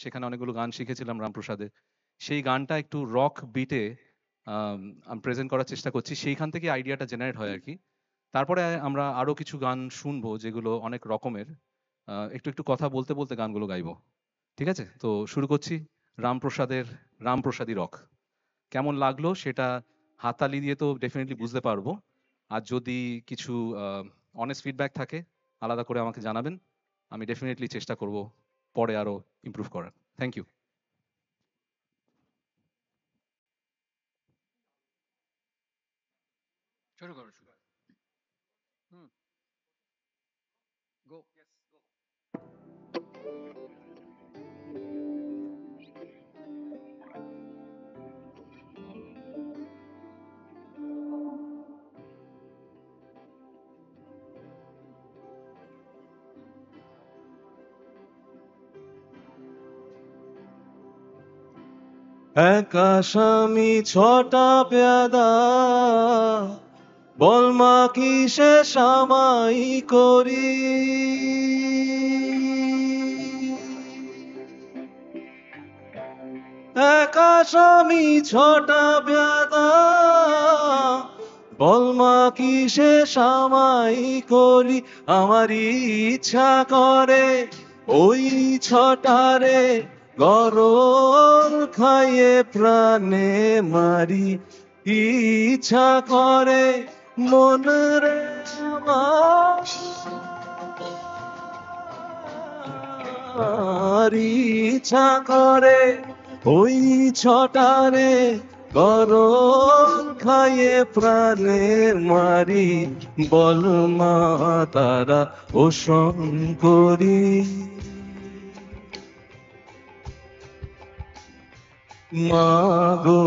সেখানে অনেকগুলো গান শিখেছিলাম রামপ্রসাদে। সেই গানটা একটু রক বিটে আমি প্রেজেন্ট করার চেষ্টা করছি। সেইখান থেকে আইডিয়াটা জেনারেট হয় আরকি। তারপরে আমরা আরো কিছু গান শুনবো যেগুলো অনেক রকমের। একটু, একটু কথা বলতে, বলতে গানগুলো গাইবো। ঠিক আছে? তো শুরু করছি রামপ্রসাদের 'রামপ্রসাদী রক'। কেমন লাগলো সেটা হাততালি দিয়ে তো ডেফিনিটলি বুঝতে পারবো। আর যদি কিছু আ অনেস্ট ফিডব্যাক থাকে আলাদা করে আমাকে জানাবেন। আমি ডেফিনিটলি চেষ্টা করব পরে আরো ইমপ্রুভ করার। Thank you. শুরু করো শুরু হুম গো এক আসামি ছটা পেয়াদা বলমা কিসে সামাই করি এক আসামি ছটা পেয়াদা বলমা কিসে সামাই করি আমার ইচ্ছা করে ওই ছটারে গরল খাইয়ে প্রাণে মারি ইচ্ছা করে মন রে আমার ইচ্ছা করে ওই ছটারে গরল খাইয়ে প্রাণে মারি বল মা তারা ও শঙ্করী মাগো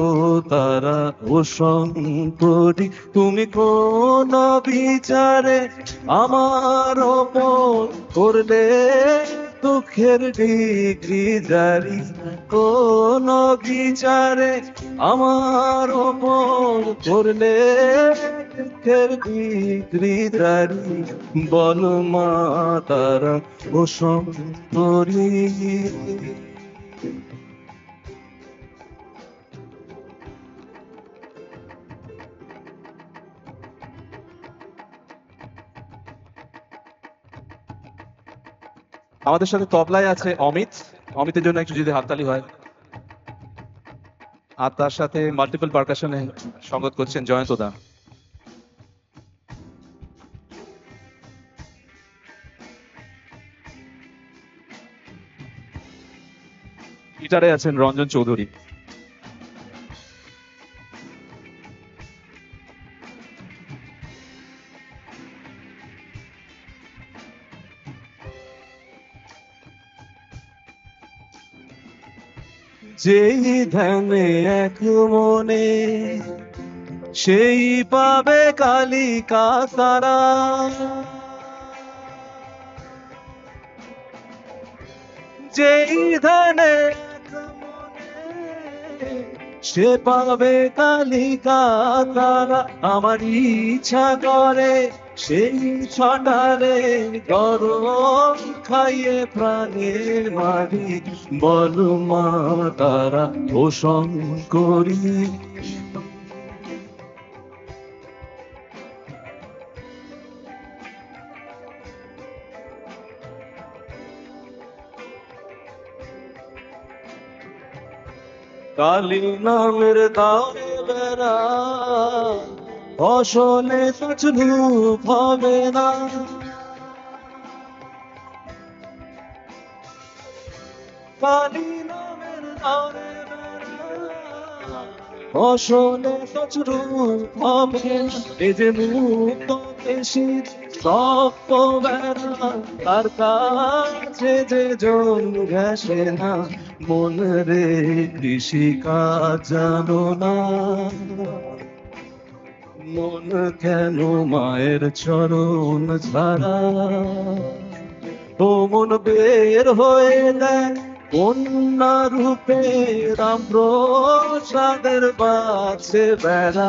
তারা ও শঙ্করী তুমি কোন বিচারে আমার ওপর করলে দুঃখের ডিগ্রি জারি কোন বিচারে আমার ওপর করলে দুঃখের ডিগ্রি জারি বল মা তারা ও শঙ্করী আমাদের সাথে তবলায় আছে অমিত। অমিতের জন্য একটু যদি হাততালি হয়। আর তার সাথে মাল্টিপল পারকাশনে সঙ্গত করছেন জয়ন্ত দা। গিটারে আছেন রঞ্জন চৌধুরী। যেই ধ্যানে এক মনে সেই পাবে কালিকা তারা যেই ধ্যানে এক মনে সে পাবে কালিকা তারা আমার ইচ্ছা করে সেই ছটারে গরম খাইয়ে প্রাণে মারি বল মা তারা ও শঙ্করী কালী নামের দারে বেড়া ফসলে তছরূপ হবে না কালী নামের দারে বেড়া ফসলে তছরূপ হবে না এ যে মুক্ত দেশি সপ্ত বেড়া তার কাছে যে জন ঘেসে না মন রে কৃষি কাজ জানো না মন কেন মায়ের চরণ ছাড়া ও মন বের হয়ে দেয় কন্যা রূপে রামপ্রসাদের বাছে বেড়া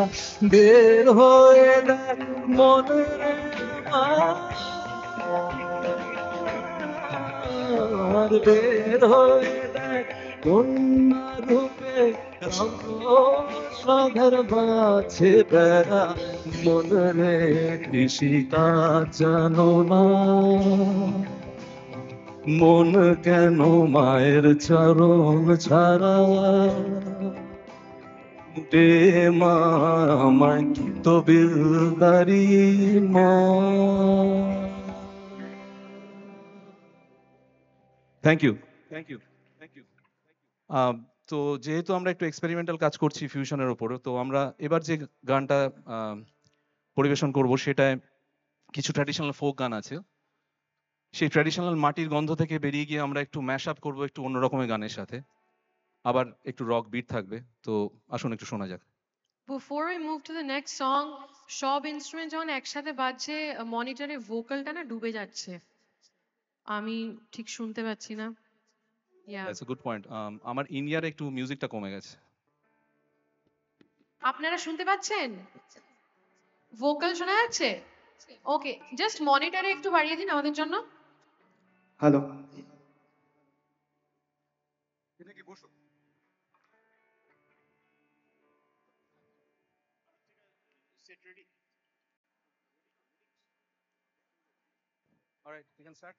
বের হয়ে দেয় মন আমার বের হয়ে দেখ কন্যা রূপে সাধার বাছে বেড়া মন রে কৃষিকা জানো না মন কেন মায়ের চরণ ছাড়া দে মা আমায় তবিলদারি মা। Thank you. তো যেহেতু আমরা একটু এক্সপেরিমেন্টাল কাজ করছি ফিউশনের ওপর, তো আমরা এবার যে গানটা পরিবেশন করব সেটায় কিছু ট্র্যাডিশনাল ফোক গান আছে। সেই ট্র্যাডিশনাল মাটির গন্ধ থেকে বেরিয়ে গিয়ে আমরা একটু ম্যাশ আপ করবো একটু অন্য রকমের গানের সাথে, আবার একটু রক বিট থাকবে। তো আসুন একটু শোনা যাক। Before we move to the next song, সব ইনস্ট্রুমেন্ট যখন একসাথে বাজছে মনিটরে ভোকালটা না ডুবে যাচ্ছে, আমি ঠিক শুনতে পাচ্ছি না। That's a good point. আমার ইন্ডিয়ার একটু মিউজিকটা কমে গেছে। আপনারা শুনতে পাচ্ছেন? ভোকাল শোনা যাচ্ছে? ওকে, জাস্ট মনিটরে একটু বাড়িয়ে দিন আমাদের জন্য। Hello, Alright, we can start.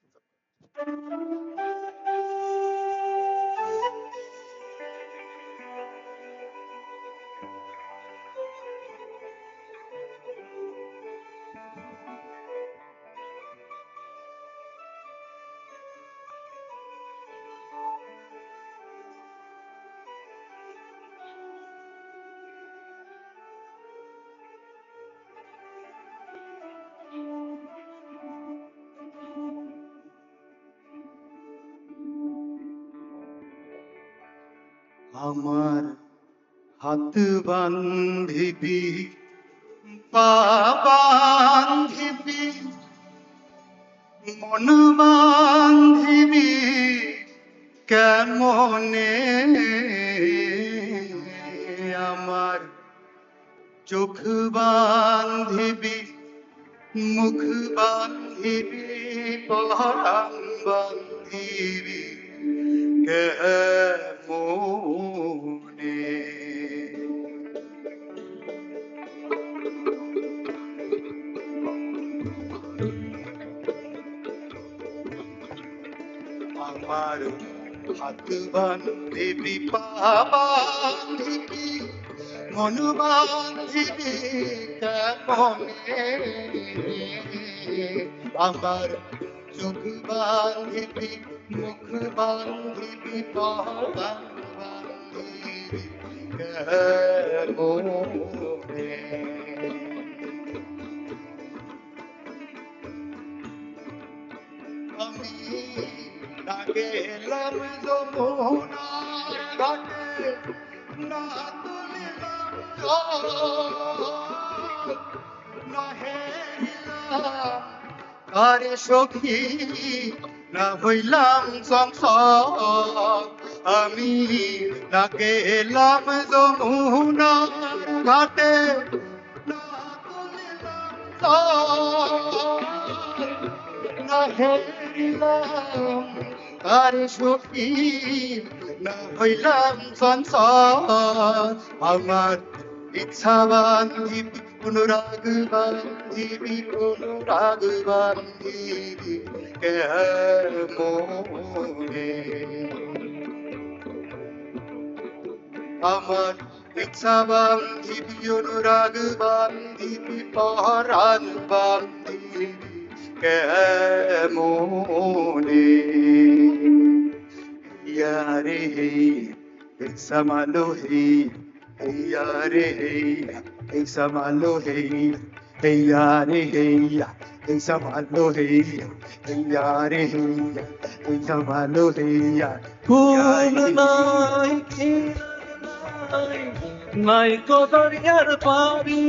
আমার হাত বান্ধিবি পা বান্ধিবি মন বান্ধিবি কেমনে আমার চোখ বান্ধিবি মুখ বান্ধিবি পরাণ বান্ধিবি কেমনে আমার হাত বান্ধিবি পা বান্ধিবি মন বান্ধিবি কেমনে আমার চোখ বান্ধিবি মুখ বান্ধিবি পরাণ বান্ধিবি কেমনে আমি না গেলাম যমুনার ঘাটে না তুলিলাম জল না হেরিলাম আরে সখী না হইলাম সংসার আমি না গেলাম যমুনার ঘাটে না তুলিলাম জল না হেরিলাম আরে সখী না হইলাম সংসার আমার ইচ্ছা বান্ধিবি অনুরাগ বান্ধিবি অনুরাগ বান্ধিবি কেমনে আমার ইচ্ছা বান্ধিবি অনুরাগ বান্ধিবি পরাণ বান্ধিবি কেমনে ইয়ারে হে সমালো হে ইয়ারে হে সমালো হে ইয়ারে হে সমালো হে ইয়ারে হে সমালো হে ফুল নাই নাই নাই কো দরিয়ার পানি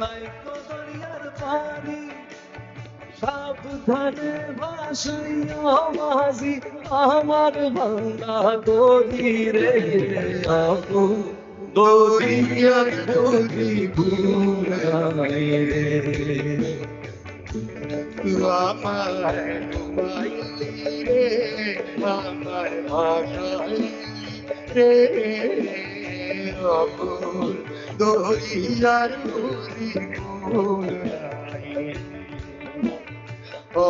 নাই কো দরিয়ার পানি সাবধানে ভাসাইয়া মাঝি আমার ভাঙা দরিরে আগুন দরিয়ার নদী বুড়াই রে আমায় ডুবাইলি রে আমায় ভাসাইলি রে অকুল দরিয়ার নদী বুড়াই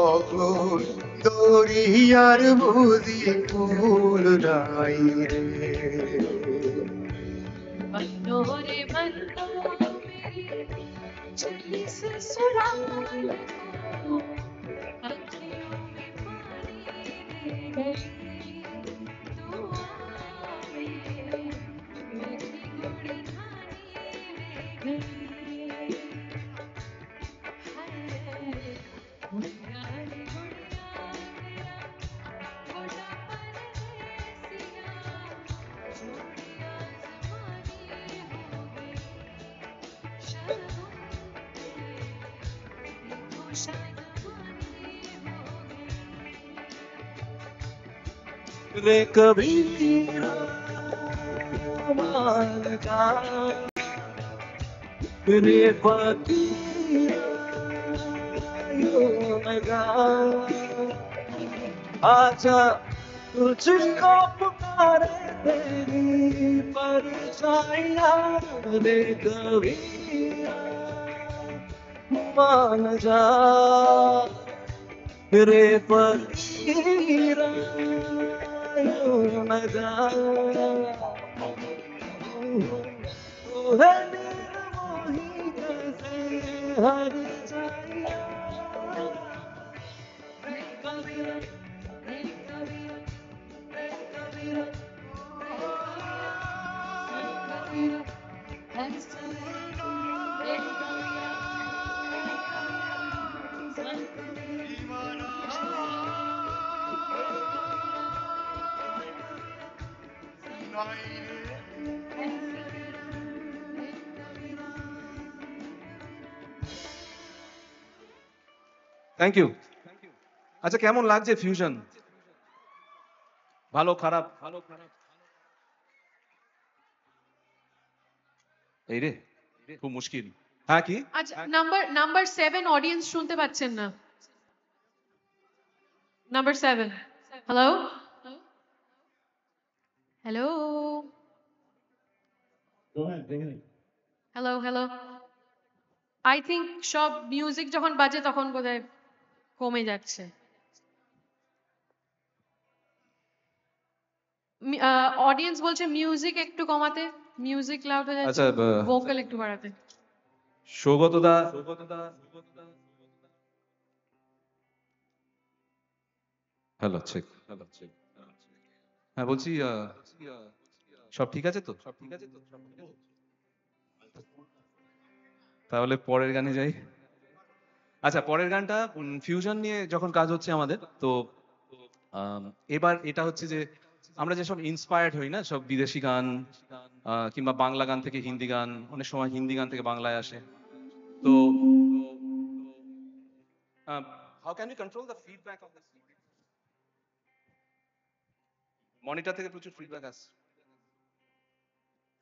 অকুল দরিয়ার বুঝি ফুল নাই রে बन्नो रे बन्नो मेरी चली ससुराल को अखियों में पानी दे गई तू आए मीठी गुड़ धानी ले गई हाय गुड़िया रे गुड़िया मेरा गुड़ा परदेसिया जोड़िया ज़मानी हो गई शर्मों देखो शादानी हो गई रे कबीरा मान का रे फकीरा यूं लगा आजा तुझको पुकारे तेरी परछाइयां रे कबीरा मान जा रे फकीरा यूं लगा तू है निर्मोही जैसे हर छाया रे कबीरा रे कबीरा रे कबीरा रे कबीरा ऐसा रे कबीरा থ্যাংক ইউ। আচ্ছা, কেমন লাগছে ফিউশন? ভালো খারাপ? এই রে, খুব মুশকিল। হ্যাঁ কি? আচ্ছা নাম্বার 7 অডিয়েন্স শুনতে পাচ্ছেন না। Number 7 hello hello hello hello I think সব মিউজিক যখন বাজে তখন বোধহয় কমে যাচ্ছে। অডিয়েন্স বলছে মিউজিক একটু কমাতে, মিউজিক লাউড হয়ে যাচ্ছে, আচ্ছা, ভোকাল একটু বাড়াতে। সৌগতদা, হ্যালো চেক। হ্যাঁ বলছি, সব ঠিক আছে তো? তাহলে পরের গানে যাই। আচ্ছা, পরের গানটা ফিউশন নিয়ে যখন কাজ হচ্ছে আমাদের, তো এবার এটা হচ্ছে যে আমরা যেসব ইন্সপায়ার্ড হই না, সব বিদেশি গান কিংবা বাংলা গান থেকে হিন্দি গান, অনেক সময় হিন্দি গান থেকে বাংলায় আসে। তো how can you control the feedback of this? Monitor থেকে প্রচুর ফিডব্যাক আসছে।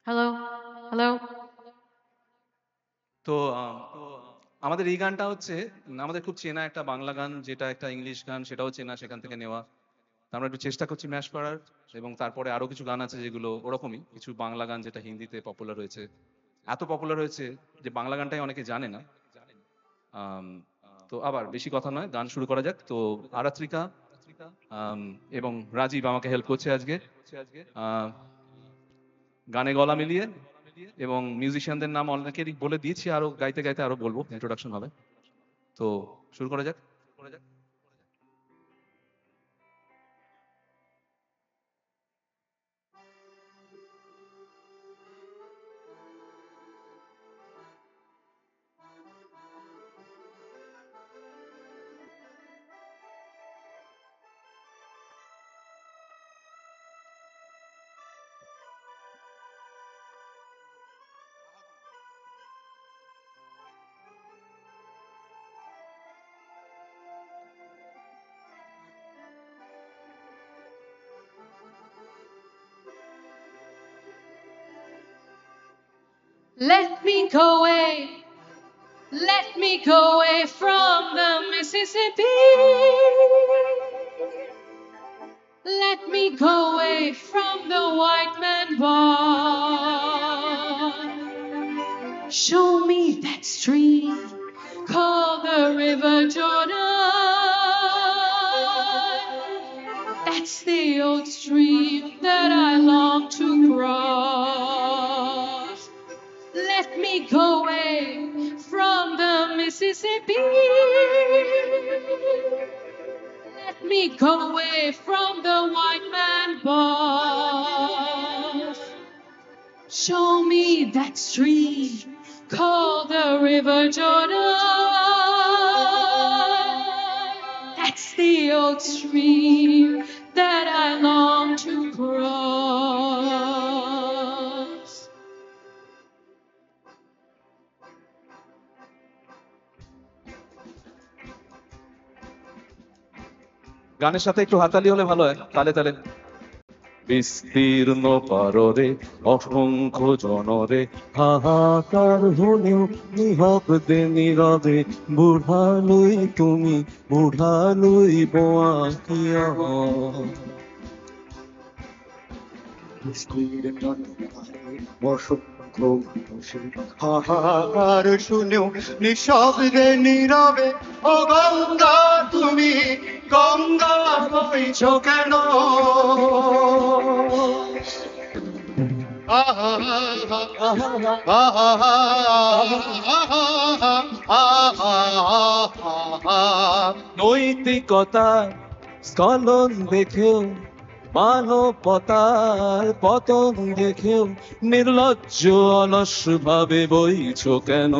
হ্যালো হ্যালো তো আমাদের এই গানটা হচ্ছে আমাদের খুব চেনা একটা বাংলা গান, যেটা একটা ইংলিশ গান, সেটাও চেনা, সেখান থেকে নেওয়া। তো আমরা একটু চেষ্টা করছি ম্যাশ করার, এবং তারপরে আরো কিছু গান আছে যেগুলো ওরকমই, কিছু বাংলা গান যেটা হিন্দিতে পপুলার হয়েছে, এত পপুলার হয়েছে যে বাংলা গানটাই অনেকে জানে না। তো আবার বেশি কথা নয়, গান শুরু করা যাক। তো আরাত্রিকা এবং রাজীব আমাকে হেল্প করছে আজকে গানে গলা মিলিয়ে, এবং মিউজিশিয়ানদের নাম অনেকেরই বলে দিয়েছি, আরো গাইতে গাইতে আরো বলবো, ইন্ট্রোডাকশন হবে। তো শুরু করা যাক। Let me go away. Let me go away from the Mississippi. Let me go away from the white man bar. Show me that stream called the River Jordan. That's the old stream that I long to cross. Let me go away from the Mississippi. Let me go away from the white man boss. Show me that stream called the River Jordan. That's the old stream that I long to cross. গানের সাথে একটু হাতালি হলে ভালো হয়, তালে তালে। বিস্তীর্ণ পাররে অসংখ্য জনরে হাহাকার হলেও নিহবদে নীরবে বুড়ালুই তুমি বুড়ালুই বোয়া কিয়া হাহাকার শুনেও নিঃশব্দে নীরবে ও গঙ্গা তুমি গঙ্গা বইছ কেন? নৈতিকতা স্খলন দেখেও মানবতার পতন দেখেও নির্লজ্জ অলস ভাবে বইছ কেন?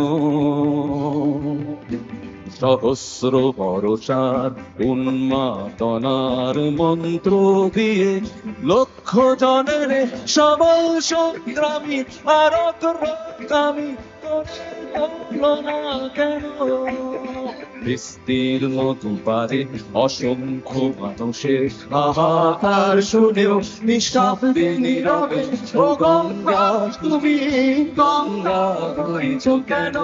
সহস্র ভরসার উন্মাদনার মন্ত্র দিয়ে লক্ষ জনের সবল সংগ্রামী আর অগ্রগামী তুলনা কেন? বিস্তীর্ণ দুপারে অসংখ্য মানুষের হাহাকার শুনেও নিঃশব্দে নীরবে ও গঙ্গা তুমি গঙ্গা হইছ কেন?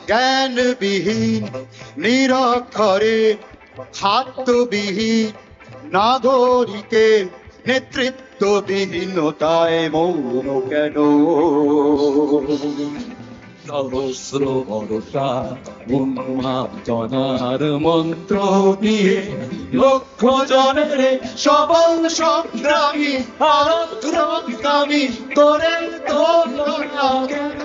জ্ঞানবিহীন নিরক্ষরে খাদ্যবিহীন নাগরিকের নেতৃত্ববিহীনতায় মৌন কেন? সহস্র ভরসা উন্মাদনার মন্ত্র দিয়ে লক্ষ জনের সবল সংগ্রামী আর অগ্রগামী করে তুলনা কেন?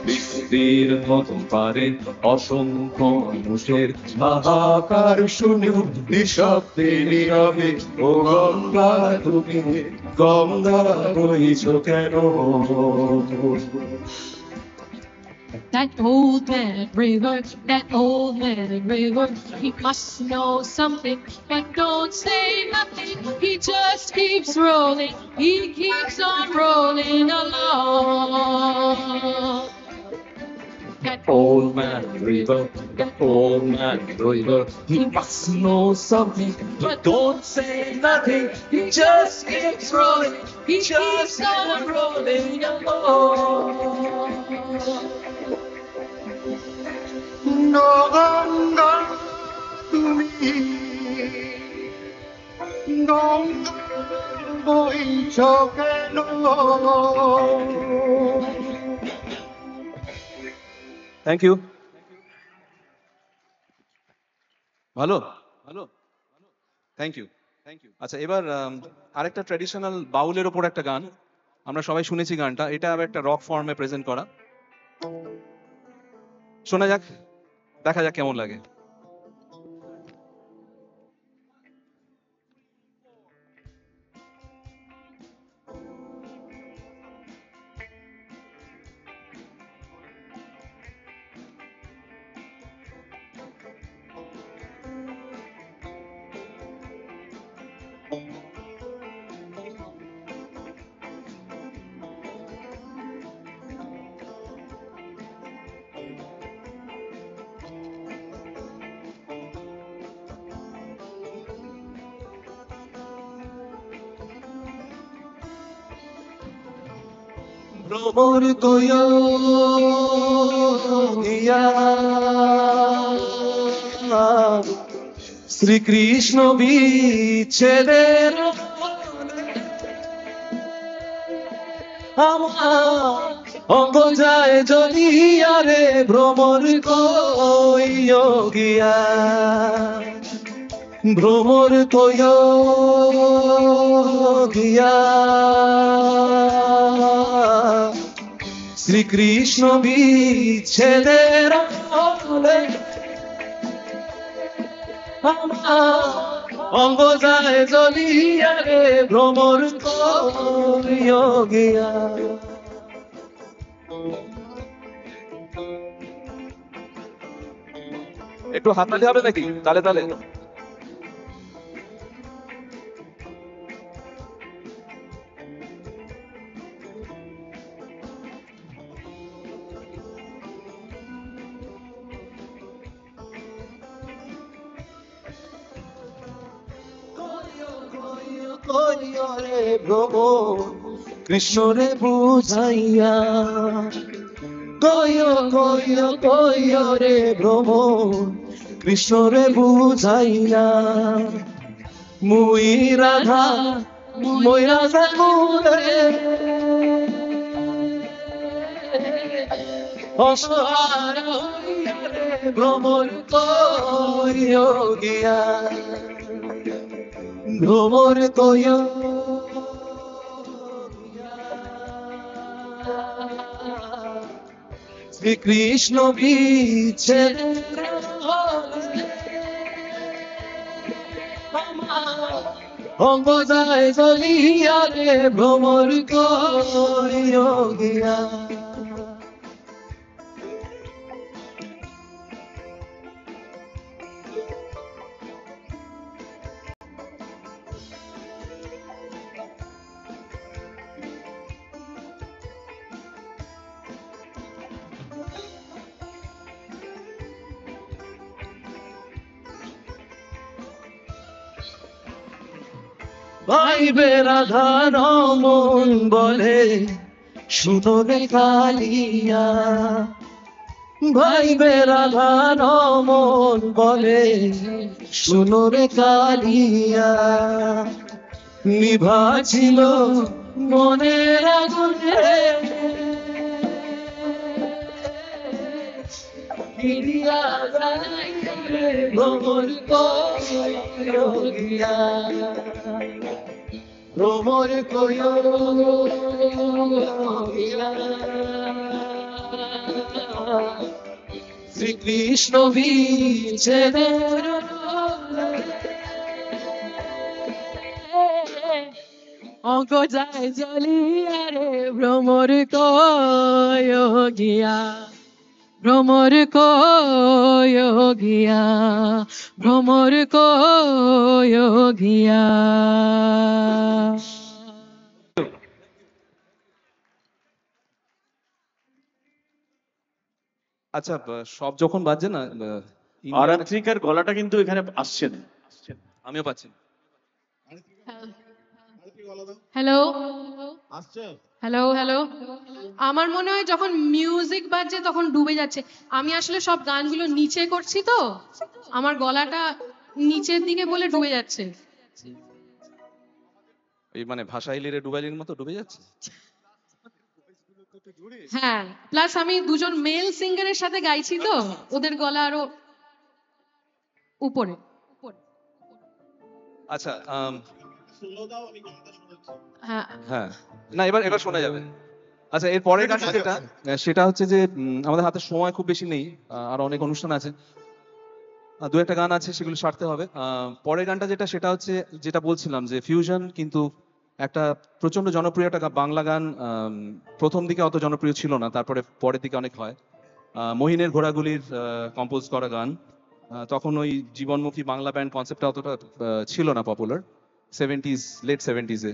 বিস্তীর্ণ পারে অসংখ্য মানুষের হাহাকার শুনেও নিঃশব্দে নীরবে ও গঙ্গা তুমি গঙ্গা বইছ কেন? That old man river, he must know something, but don't say nothing. He just keeps rolling, he keeps on rolling along. That Old man river, he must know something, but don't say nothing. He just keeps rolling, he keeps on rolling along. Ganga তুমি গঙ্গা বইছ কেন? Thank you. ভালো ভালো thank you thank you. আচ্ছা, এবার আরেকটা traditional বাউলের ওপর একটা গান আমরা সবাই শুনেছি। গানটা এটা আবার একটা রক ফর্মে প্রেজেন্ট করা, শোনা যাক, দেখা যাক কেমন লাগে। ভ্রমর কয়ো গিয়া শ্রীকৃষ্ণ বিচ্ছেদের আমার অঙ্গ যায় জ্বলিয়া রে ভ্রমর কইও গিয়া ভ্রমর কইও গিয়া শ্রীকৃষ্ণ বিচ্ছেদের হলে আমার অঙ্গ যায় জ্বলিয়া রে ভ্রমর কইও গিয়া। একটু হাততালি হবে নাকি তালে তালে? কইও রে ভ্রমর কৃষ্ণ রে বুঝাইয়া কইও কইও কইও রে ভ্রমর কৃষ্ণ রে বুঝাইয়া মুই রাধা মুরে অসহায় হইয়া রে ভ্রমর কইও গিয়া ভ্রমর কইও শ্রীকৃষ্ণ বিচ্ছেদের হলে আমার অঙ্গ যায় জ্বলিয়া রে ভ্রমর কইও গিয়া। ভাইবে রাধা রমন বলে শুনো রে কালিয়া ভাইবে রাধা রমন বলে শুনো রে কালিয়া নিভা ছিল মনের আগুনে ফিরিয়া যায় রে ভ্রমর কইও গিয়া ভ্রমর কইও গিয়া শ্রীকৃষ্ণ বিচ্ছেদের অঙ্ক যায় জ্বলিয়া রে ভ্রমর কইও গিয়া ভ্রমর কইও গিয়া ভ্রমর কইও গিয়া। আচ্ছা সব যখন বাজছে না আরাত্রিকার গলাটা কিন্তু এখানে আসছে না। আমিও পাচ্ছি না। হ্যালো হ্যালো হ্যালো আমার মনে হয় যখন মিউজিক বাজছে তখন ডুবে যাচ্ছে। আমি আসলে সব গানগুলো নিচে করছি তো আমার গলাটা নিচের দিকে বলে ডুবে যাচ্ছে। এই মানে ভাষাই লিরে ডুবাইলির মতো ডুবে যাচ্ছে। হ্যাঁ প্লাস আমি দুজন মেল সিঙ্গারের সাথে গাইছি তো ওদের গলা আরো উপরে। আচ্ছা হ্যাঁ হ্যাঁ না এবার শোনা যাবে। আচ্ছা এর পরের গানটা যেটা সেটা হচ্ছে যে আমাদের হাতে সময় খুব বেশি নেই, আর অনেক অনুষ্ঠান আছে, দু একটা গান আছে সেগুলো সারতে হবে। পরের গানটা যেটা সেটা হচ্ছে যেটা বলছিলাম যে ফিউশন কিন্তু একটা প্রচন্ড জনপ্রিয় একটা বাংলা গান। প্রথম দিকে অত জনপ্রিয় ছিল না, তারপরে পরের দিকে অনেক হয়। মহিনের ঘোড়াগুলির কম্পোজ করা গান। তখন ওই জীবনমুখী বাংলা ব্যান্ড কনসেপ্টটা অতটা ছিল না পপুলার, লেট 70s-এ।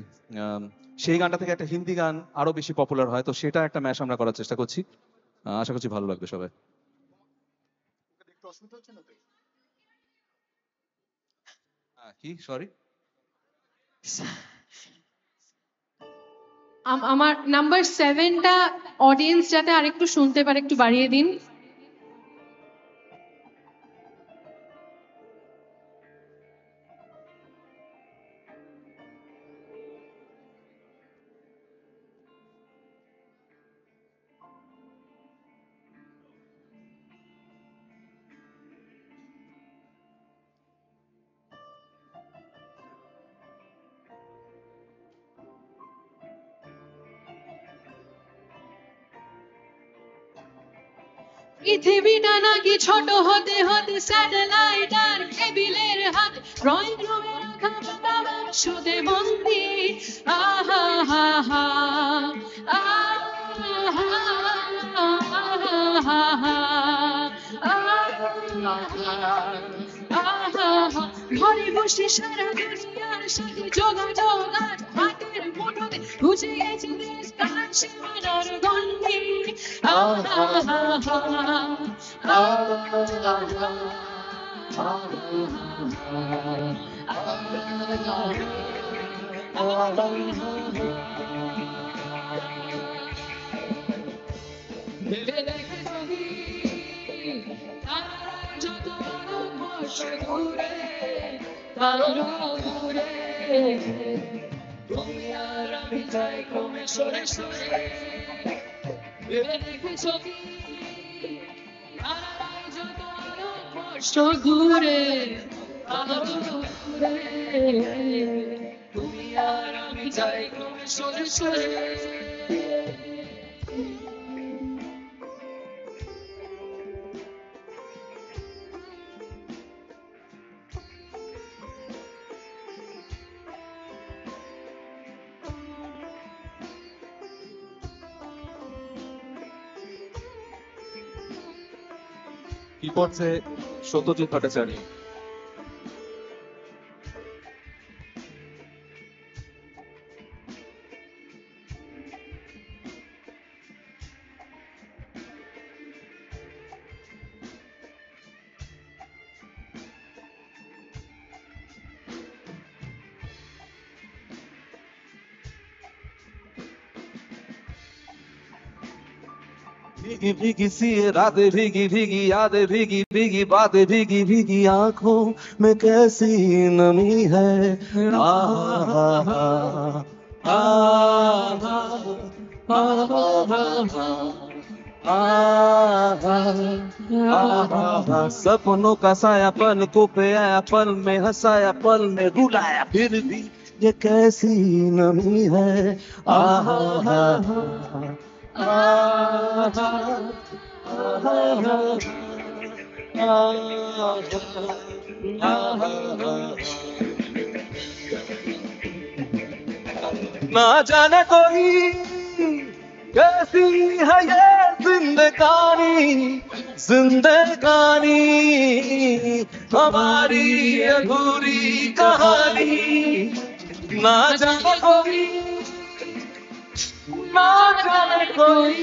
সেই গানটা থেকে একটা হিন্দি গান আরো বেশি পপুলার হয়, তো সেটা একটা ম্যাশ আমরা করার চেষ্টা করছি। আশা করছি ভালো লাগবে সবাই। কি সরি আমার নাম্বার 7টা অডিয়েন্স যাতে আরেকটু শুনতে পারে একটু বাড়িয়ে দিন। পৃথিবীটা নাকি ছোট হতে হতে স্যাটেলাইট আর কেবিলের হাত ড্রয়িং রুমে রাখা পাতা বাক্সতে বন্দি। আহা হা হা ঘরে বসে সারা দুনিয়ার সাথে যোগাযোগ আজ হাতের মুঠোতে বুঝে গেছে দেশ কার সীমানার গণ্ডি। ভেবে দেখেছো কি তারা যত বর্ষ ঘুরে তারা ঘুরে তুমি আর আমি যাই ক্রমে সরে সরে। ভেবে দেখেছো কি তারা যত বর্ষ ঘুরে তারা ঘুরে তুমি আর আমি যাই ক্রমে সরে সরে। কি করছে সত্যজিৎ ভট্টাচার্য। भीगी भीगी सी ये रातें भीगी भीगी यादें भीगी भीगी बातें भीगी भीगी आंखों में कैसी नमी है। सपनों का सायापन को पे आया पल में हंसाया पल में रुलाया फिर भी ये कैसी नमी है। ना जाने कोई कैसी है ये जिंदगानी जिंदगानी हमारी अधूरी कहानी। ना जाने कोई ना जाने कोई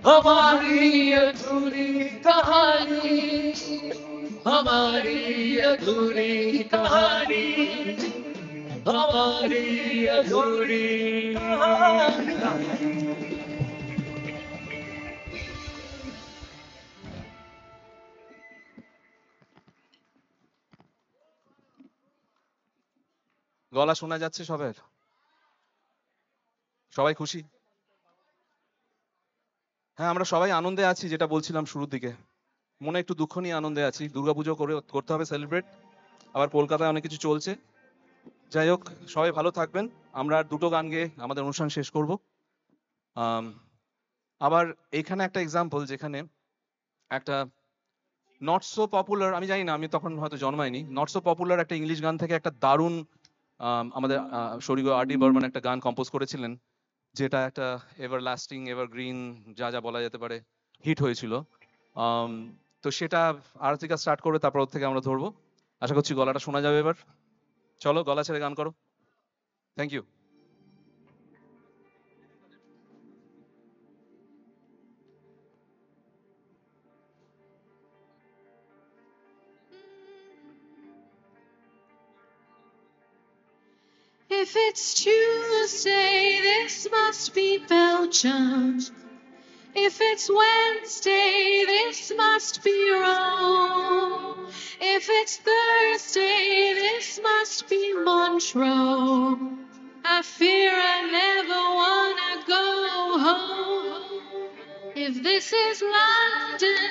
हमारी अधूरी कहानी हमारी अधूरी कहानी हमारी अधूरी कहानी। গলা শোনা যাচ্ছে সবার? সবাই খুশি? হ্যাঁ, আমরা সবাই আনন্দে আছি, যেটা বলছিলাম শুরুর দিকে। মনে একটু দুঃখ নিয়ে আনন্দে আছি। দুর্গাপুজো করতে হবে সেলিব্রেট, আবার কলকাতায় অনেক কিছু চলছে। যাই হোক, সবাই ভালো থাকবেন। আমরা আর দুটো গান গেয়ে আমাদের অনুষ্ঠান শেষ করব। আবার এখানে একটা এক্সাম্পল, যেখানে একটা নট সো পপুলার, আমি জানি না, আমি তখন হয়তো জন্মাইনি, নট সো পপুলার একটা ইংলিশ গান থেকে একটা দারুণ আমাদের স্বর্গীয় আর ডি বর্মন একটা গান কম্পোজ করেছিলেন, যেটা একটা এভার লাস্টিং এভারগ্রিন যা যা বলা যেতে পারে হিট হয়েছিল। তো সেটা আরতিকা স্টার্ট করে তারপর ওর থেকে আমরা ধরবো। আশা করছি গলাটা শোনা যাবে এবার। চলো গলা ছেড়ে গান করো। Thank you. If it's Tuesday, this must be Belgium. If it's Wednesday, this must be Rome. If it's Thursday, this must be Montreux. I fear I never wanna go home. If this is London,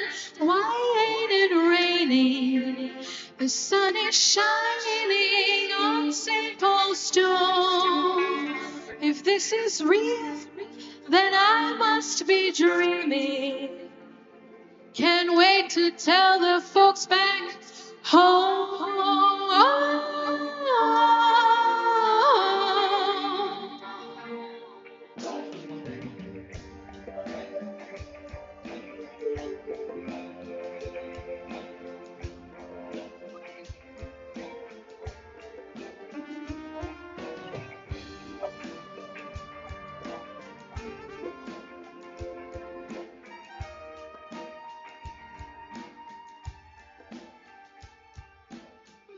why ain't it raining? The sun is shining on St. Paul's Dome. If this is real, then I must be dreaming. Can't wait to tell the folks back home.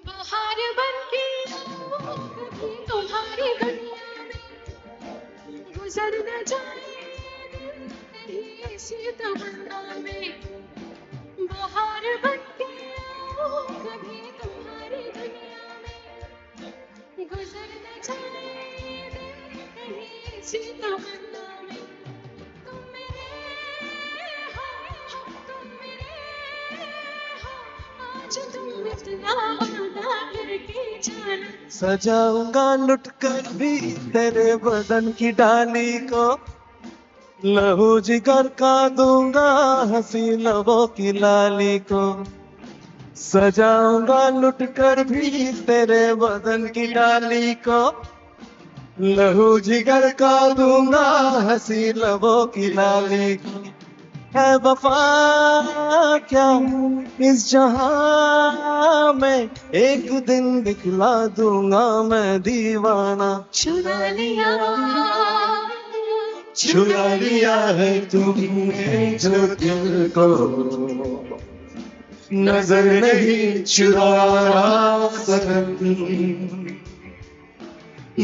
बहार बनके आओ, कभी तुम्हारी दुनिया में गुजर न जाए दिन कहीं इसी तमन्ना में। बहार बनके आओ, कभी तुम्हारी दुनिया में गुजर न जाए दिन कहीं इसी तमन्ना में। तुम मेरे हो, तुम मेरे हो, आज तुम इतना वादा करके जाना। सजाऊंगा लुट कर भी तेरे बदन की डाली को, लहू जिगर का दूंगा हंसी लबों की लाली को। सजाऊंगा लुट कर भी तेरे बदन की डाली को, लहू जिगर का दूंगा हंसी लबों की लाली को। है वफा क्या इस जहां में, एक दिन दिखला दूंगा मैं दीवाना। चुरा लिया है तुमने जो दिल को, नजर नहीं चुराया सनम।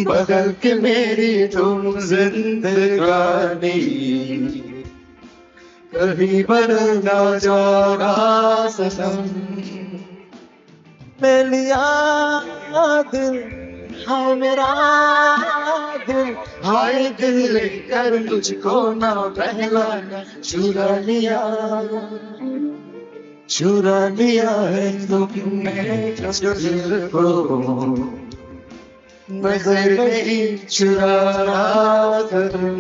बदल के मेरी तुम जिंदगानी, कभी बदल ना जाना सनम। ले लिया दिल, हाय मेरा दिल, हाय दिल लेकर मुझको ना बहलाना। चुरा लिया है तुमने जो दिल को, नजर नहीं चुराना सनम।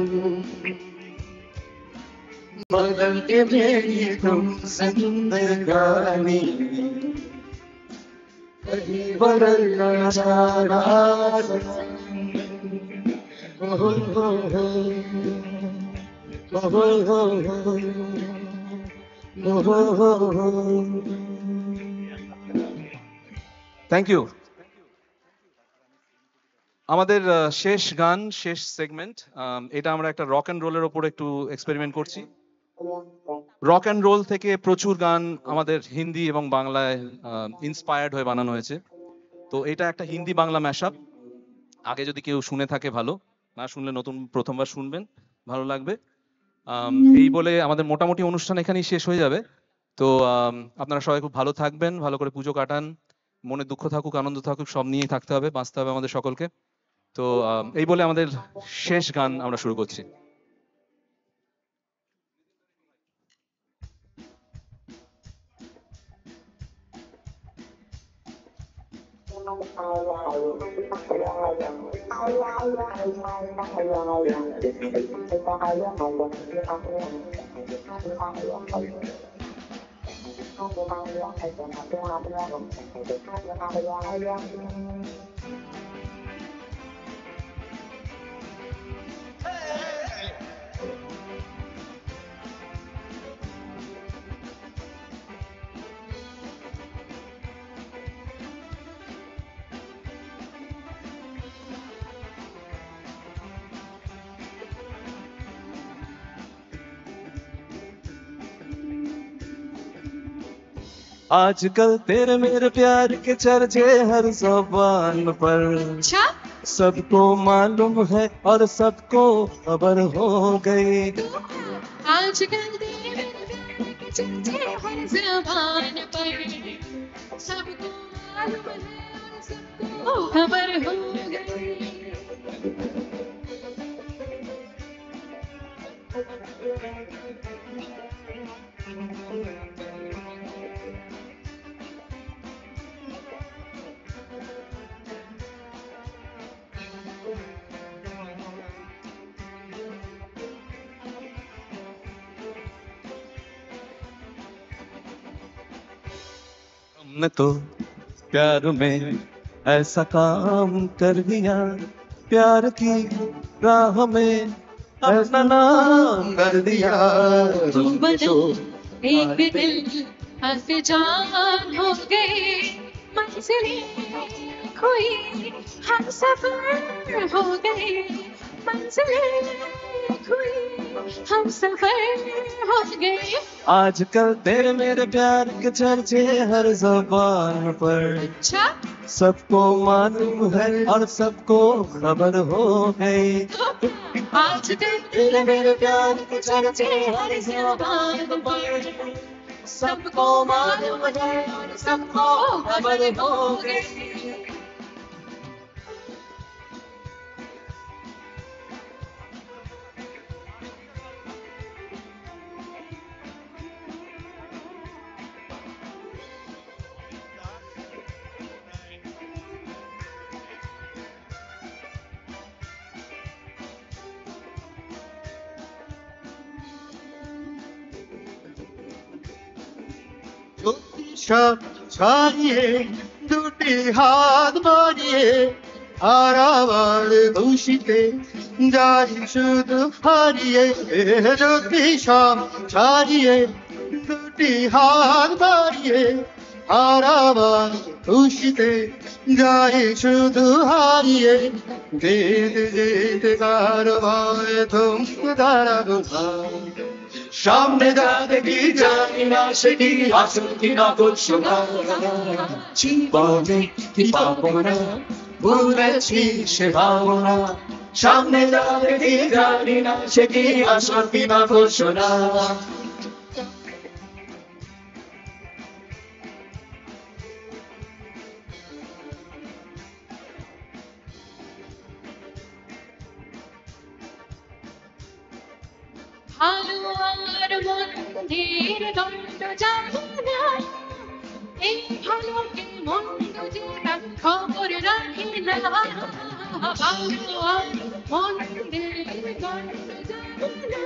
बदल के मेरी तुम जिंदगानी, कहीं बदल न जाना सनम। Thank you. আমাদের শেষ গান, শেষ সেগমেন্ট, এটা আমরা একটা রক অ্যান্ড রোলের ওপর একটু এক্সপেরিমেন্ট করছি। রক অ্যান্ড রোল থেকে প্রচুর গান আমাদের হিন্দি এবং বাংলায় ইন্সপায়ার্ড হয়ে বানানো হয়েছে। তো এটা একটা হিন্দি বাংলা ম্যাশআপ। আগে যদি কেউ শুনে থাকে ভালো, না শুনলে নতুন প্রথমবার শুনবেন, ভালো লাগবে। এই বলে আমাদের মোটামুটি অনুষ্ঠান এখানেই শেষ হয়ে যাবে। তো আপনারা সবাই খুব ভালো থাকবেন, ভালো করে পুজো কাটান, মনে দুঃখ থাকুক আনন্দ থাকুক সব নিয়েই থাকতে হবে, বাঁচতে হবে আমাদের সকলকে। তো এই বলে আমাদের শেষ গান আমরা শুরু করছি। आजकल तेरे मेरे प्यार के चर्चे हर ज़ुबान पर, আচ্ছা सबको मालूम है और सबको खबर हो गई। आजकल तेरे मेरे प्यार के चर्चे हर ज़बान पर, सबको मालूम है और सबको खबर हो गई। हमने तो प्यार में ऐसा काम कर दिया, प्यार की राह में अपना नाम कर दिया। तुम बदल एक दिल अनजान हो गए, मंजिलें खोई हम सफर हो गए, मंजिलें खोई हम सफर हो गए। आजकल तेरे मेरे प्यार के चर्चे हर ज़बान पर, अच्छा सबको मालूम है और सबको खबर हो गई। आजकल तेरे मेरे प्यार के चर्चे हर ज़बान पर, सबको मालूम है और सबको खबर हो गई। সব ছাড়িয়ে দুটি হাত বাড়িয়ে হারাবার খুশিতে যাই শুধু হারিয়ে, যদি সব ছাড়িয়ে দুটি হাত বাড়িয়ে হারাবার খুশিতে যাই শুধু হারিয়ে, যেতে যেতে কারবার থমকে দাঁড়াবো ভাই। সামনে যা দেখি জানি না সেটি আসল কি নকল শোনা, জীবনে কি পাবো না ভুলেছি সে ভাবনা। সামনে যা দেখি জানি না সেটি আসল কি নকল শোনা। ভালো আর মন্দের দণ্ড জানে না, এই ভালোকে মন্দ যে তার খবর রাখে না। ভালো আর মন্দের দণ্ড জানে না,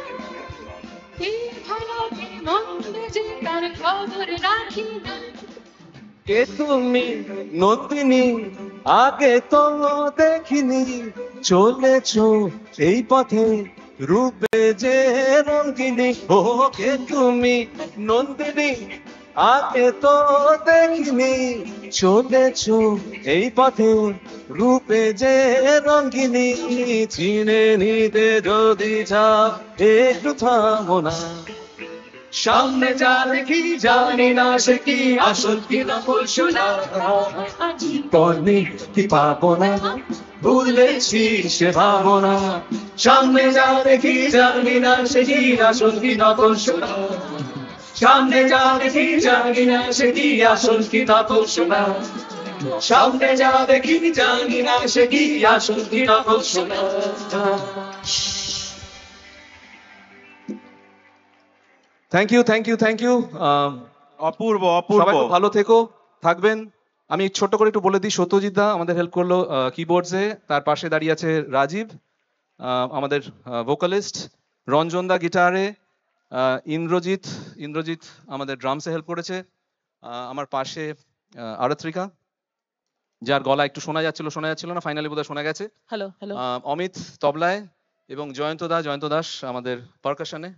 এই ভালোকে মন্দ যে তার খবর রাখে না। কে তুমি নন্দিনী, আগে তো দেখিনি, চলেছো এই পথে রূপে যে রঙ্গিনী। ও কে তুমি নন্দিনী, আগে তো দেখিনি, চলেছো এই পথে রূপে যে রঙ্গিনী। চিনে নিতে যদি চাও একটু থামো না, সামনে যা দেখি জানি না সে কি আসল কি নকল শোনা। জীবনে কি পাবো না ভুলেছি সে ভাবনা, সামনে যা দেখি জানি না সে কি আসল কি নকল শোনা। সামনে যা দেখি জানি না সে কি আসল কি নকল শোনা। সামনে যা দেখি জানি না সে কি আসল কি নকল শোনা। Thank you thank you thank you. অপূর্ব সবাই অপূর্ব। খুব ভালো থেকো, থাকবেন। আমি ছোট্ট করে একটু বলে দিই, সত্যজিৎ দা আমাদের হেল্প করলো কিবোর্ডসে, তার পাশে দাঁড়িয়ে আছে রাজীব আমাদের ভোকালিস্ট, রঞ্জন দা গিটারে, ইন্দ্রজিৎ ইন্দ্রজিৎ আমাদের ড্রামসে হেল্প করেছে, আমার পাশে আরাত্রিকা, যার গলা একটু শোনা যাচ্ছিল না, ফাইনালি বোধহয় শোনা গেছে। হ্যালো হ্যালো অমিত তবলায়, এবং জয়ন্ত দাস আমাদের পারকাশনে।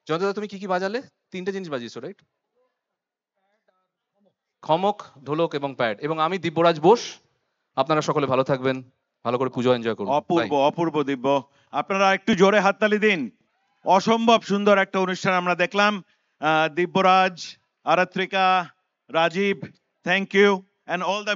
জয়ন্ত দা তুমি কি কি বাজালে? তিনটে জিনিস বাজিয়েছো রাইট? খমক, ঢোলক এবং প্যাড। এবং আমি দিব্যরাজ বোস। আপনারা সকলে ভালো থাকবেন, ভালো করে পুজো এনজয় করুন। অপূর্ব Bye. অপূর্ব দিব্য। আপনারা একটু জোরে হাততালি দিন। অসম্ভব সুন্দর একটা অনুষ্ঠান আমরা দেখলাম। দিব্যরাজ, Aratrika, Rajiv, thank you, and all the